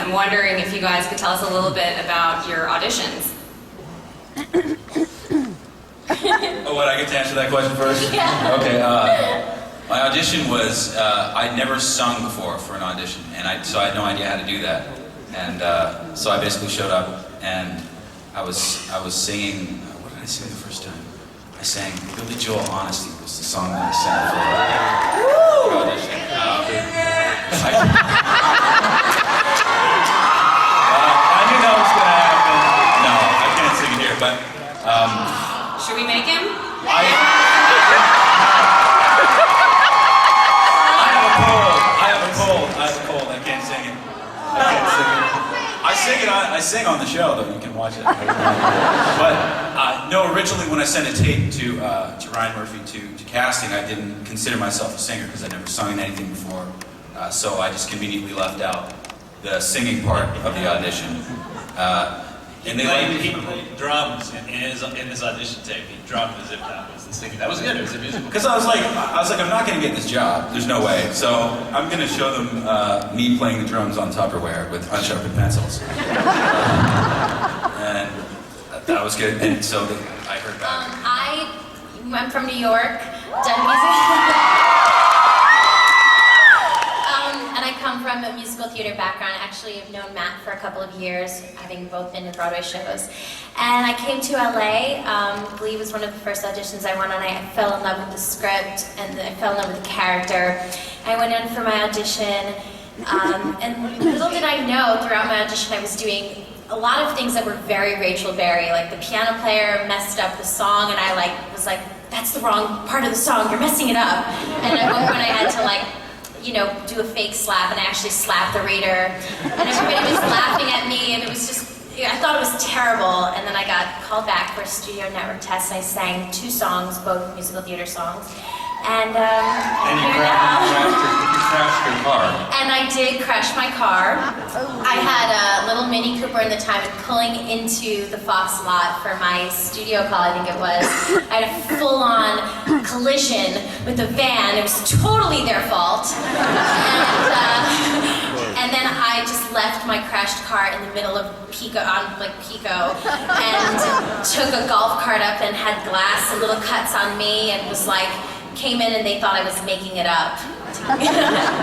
I'm wondering if you guys could tell us a little bit about your auditions. Oh, what, I get to answer that question first? Yeah. Okay, my audition was, I'd never sung before for an audition, and so I had no idea how to do that. And so I basically showed up, and I was singing, what did I sing the first time? I sang Billy Joel Honesty was the song that I sang for audition. I knew that was going to happen. No, I can't sing it here, but... Should we make him? I have a cold. I can't sing it. I sing on the show, though. You can watch it. But no, originally when I sent a tape to Ryan Murphy to casting, I didn't consider myself a singer because I'd never sung in anything before. So I just conveniently left out the singing part of the audition. And he played drums in his audition tape. He drummed as if that was the singing. That was good. It was a musical. Because I was like, I'm not going to get this job. There's no way. So I'm going to show them me playing the drums on Tupperware with unsharpened pencils. And that was good. And so I heard back. I'm from New York. Done music. And I come from a musical theater background. Actually, I've known Matt for a couple of years, having both been to Broadway shows. And I came to LA. Glee was one of the first auditions I went on. I fell in love with the script, and I fell in love with the character. I went in for my audition, and little did I know, throughout my audition, I was doing a lot of things that were very Rachel Berry. Like the piano player messed up the song, and I was like, that's the wrong part of the song, you're messing it up. And at one point I had to do a fake slap, and I actually slapped the reader. And everybody was laughing at me, and it was just, I thought it was terrible. And then I got called back for a studio network test, and I sang 2 songs, both musical theater songs. And you crashed your car. And I did crash my car. I had a little Mini Cooper in the time, and pulling into the Fox lot for my studio call, I think it was, I had a full-on collision with a van. It was totally their fault. And then I just left my crashed car in the middle of Pico, and took a golf cart up and had glass and little cuts on me, and was like, came in and they thought I was making it up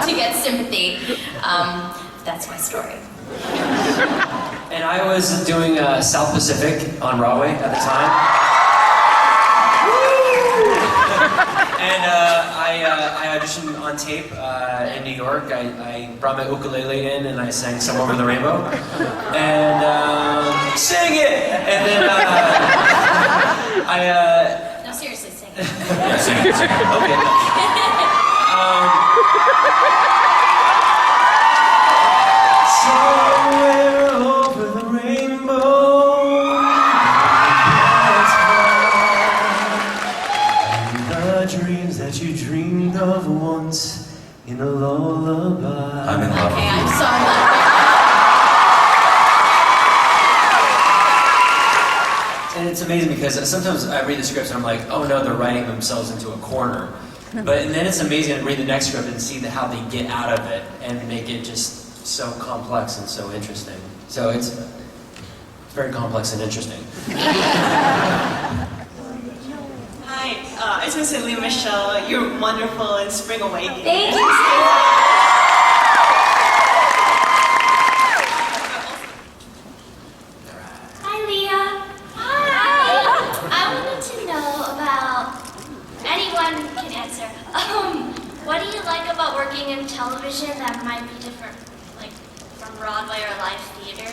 to get sympathy. That's my story. And I was doing South Pacific on Broadway at the time. And I auditioned on tape in New York. I brought my ukulele in and I sang Somewhere Over the Rainbow. And sing it! And then No, seriously, sing it. Yeah, sing it. Okay. Somewhere over the rainbow, and the dreams that you dreamed of once in a lullaby. I'm in love. Okay, I'm so in love. And it's amazing because sometimes I read the scripts and I'm like, oh no, they're writing themselves into a corner. And then it's amazing to read the next script and see how they get out of it and make it just so complex and so interesting. So it's very complex and interesting. Hi, I just want to say, Lea Michele, you're wonderful in Spring Awakening. Thank you. Hi, Leah. Hi. I wanted to know about, anyone can answer. What do you like about working in television that might be different, like from Broadway or live theater?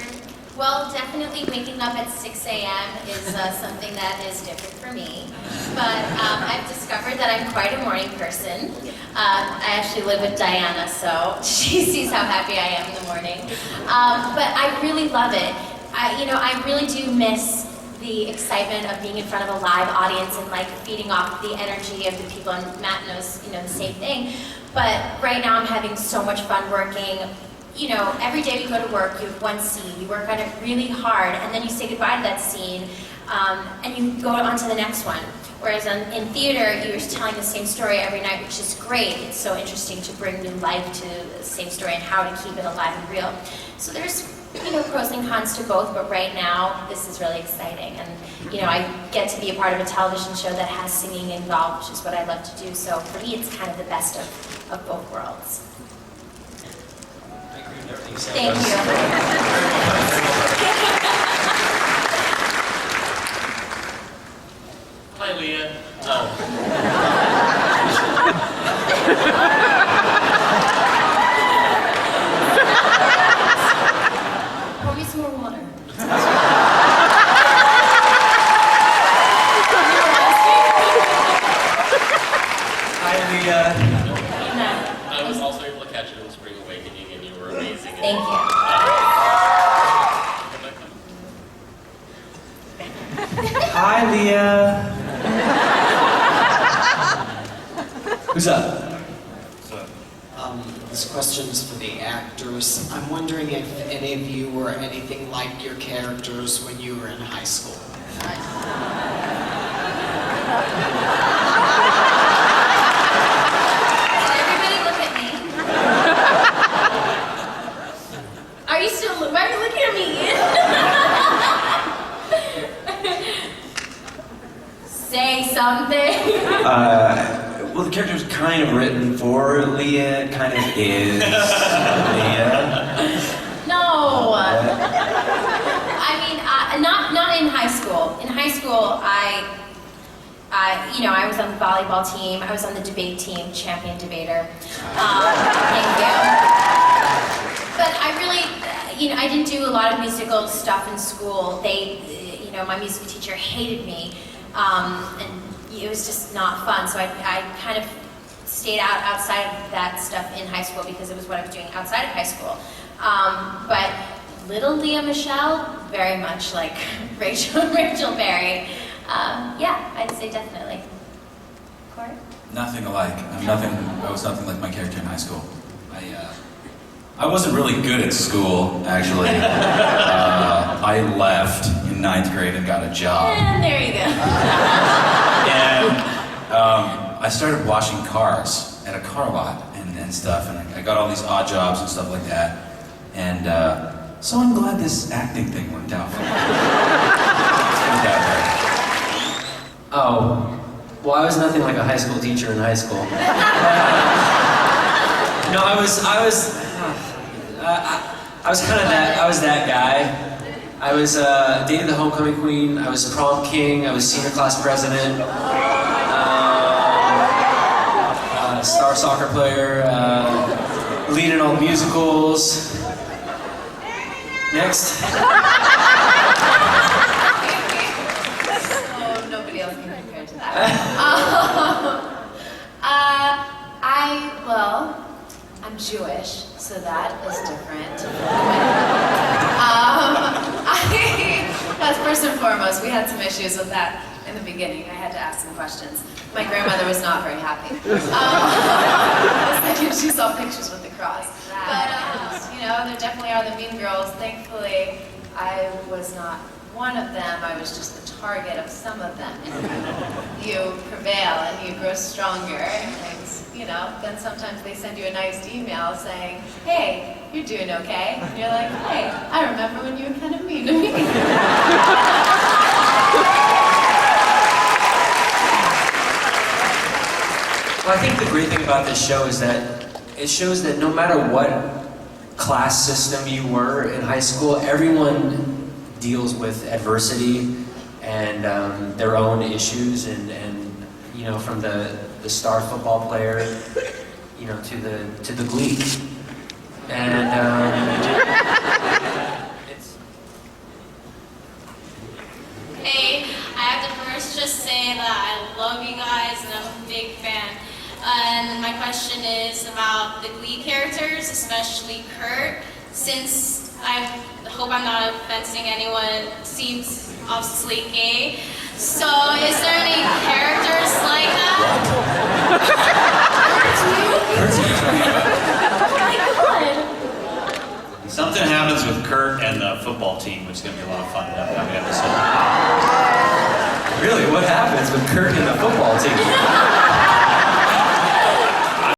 Well, definitely waking up at 6 a.m. is something that is different for me. But I've discovered that I'm quite a morning person. I actually live with Diana, so she sees how happy I am in the morning. But I really love it. I really do miss the excitement of being in front of a live audience and feeding off the energy of the people, and Matt knows, the same thing. But right now I'm having so much fun working you know, every day you go to work, you have one scene, you work on it really hard, and then you say goodbye to that scene, and you go on to the next one. Whereas in theater, you're telling the same story every night, which is great. It's so interesting to bring new life to the same story and how to keep it alive and real. So there's, you know, pros and cons to both, but right now, this is really exciting. And, you know, I get to be a part of a television show that has singing involved, which is what I love to do. So for me, it's kind of the best of both worlds. I agree with everything you said. Thank you. Hi, Leah. Pour me some more water. Hi, Leah. I was also able to catch it in Spring Awakening, and you were amazing. Thank you. Hi, Leah. Who's up? This question's for the actors. I'm wondering if any of you were anything like your characters when you were in high school. Everybody look at me. Are you still, why are you looking at me? Say something. Well, the character was kind of written for Leah. It kind of is Leah. No. I mean, not in high school. In high school, you know, I was on the volleyball team. I was on the debate team, champion debater. Thank you. But I really, you know, I didn't do a lot of musical stuff in school. You know, my music teacher hated me, and it was just not fun. So I kind of stayed outside of that stuff in high school because it was what I was doing outside of high school. But little Leah Michelle, very much like Rachel Berry. Yeah, I'd say definitely. Corey? Nothing alike. I was nothing like my character in high school. I wasn't really good at school, actually. I left in 9th grade and got a job. And there you go. And I started washing cars at a car lot and stuff, and I got all these odd jobs and stuff like that. And so I'm glad this acting thing worked out for me. Let's put it that way. Oh, well, I was nothing like a high school teacher in high school. No, I was kind of that. I was that guy. I was dated the homecoming queen. I was prom king. I was senior class president. Star soccer player. Lead in all musicals. Next. Oh, nobody else can compare to that. Well, I'm Jewish, so that is different. That's first and foremost. We had some issues with that in the beginning. I had to ask some questions. My grandmother was not very happy. The second she saw pictures with the cross. But, you know, there definitely are the mean girls. Thankfully, I was not one of them. I was just the target of some of them. You prevail and you grow stronger and things, you know, then sometimes they send you a nice email saying, hey, you're doing okay. And you're like, hey, I remember when you were kind of mean to me. Well, I think the great thing about this show is that it shows that no matter what class system you were in high school, everyone deals with adversity and their own issues, and you know, from the star football player, you know, to the Glee, and it's. Hey, I have to first just say that I love you guys and I'm a big fan. And my question is about the Glee characters, especially Kurt, since I hope I'm not offending anyone, seems obviously gay. So is there any characters like that? Kurt's what you're talking about. Oh my god! football team, which is going to be a lot of fun in the upcoming episode. Really, what happens with Kurt and the football team?